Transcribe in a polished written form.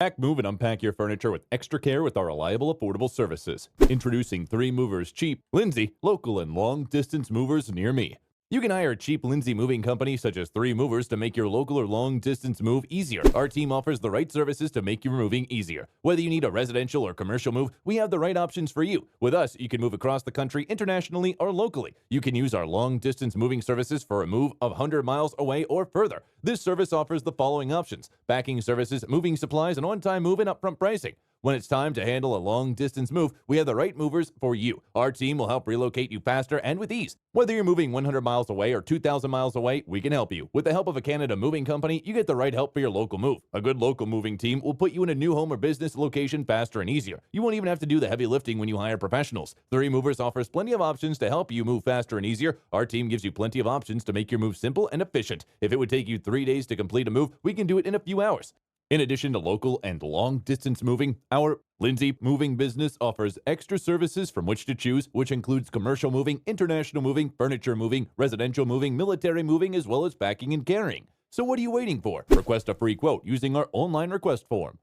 Pack, move, and unpack your furniture with extra care with our reliable, affordable services. Introducing 3 Movers Cheap, Lindsay, local and long-distance movers near me. You can hire a cheap Lindsay moving company such as 3 Movers to make your local or long-distance move easier. Our team offers the right services to make your moving easier. Whether you need a residential or commercial move, we have the right options for you. With us, you can move across the country, internationally, or locally. You can use our long-distance moving services for a move of 100 miles away or further. This service offers the following options: packing services, moving supplies, and on-time move and upfront pricing. When it's time to handle a long-distance move, we have the right movers for you. Our team will help relocate you faster and with ease. Whether you're moving 100 miles away or 2,000 miles away, we can help you. With the help of a Canada moving company, you get the right help for your local move. A good local moving team will put you in a new home or business location faster and easier. You won't even have to do the heavy lifting when you hire professionals. 3 Movers offers plenty of options to help you move faster and easier. Our team gives you plenty of options to make your move simple and efficient. If it would take you 3 days to complete a move, we can do it in a few hours. In addition to local and long-distance moving, our Lindsay Moving business offers extra services from which to choose, which includes commercial moving, international moving, furniture moving, residential moving, military moving, as well as packing and carrying. So what are you waiting for? Request a free quote using our online request form.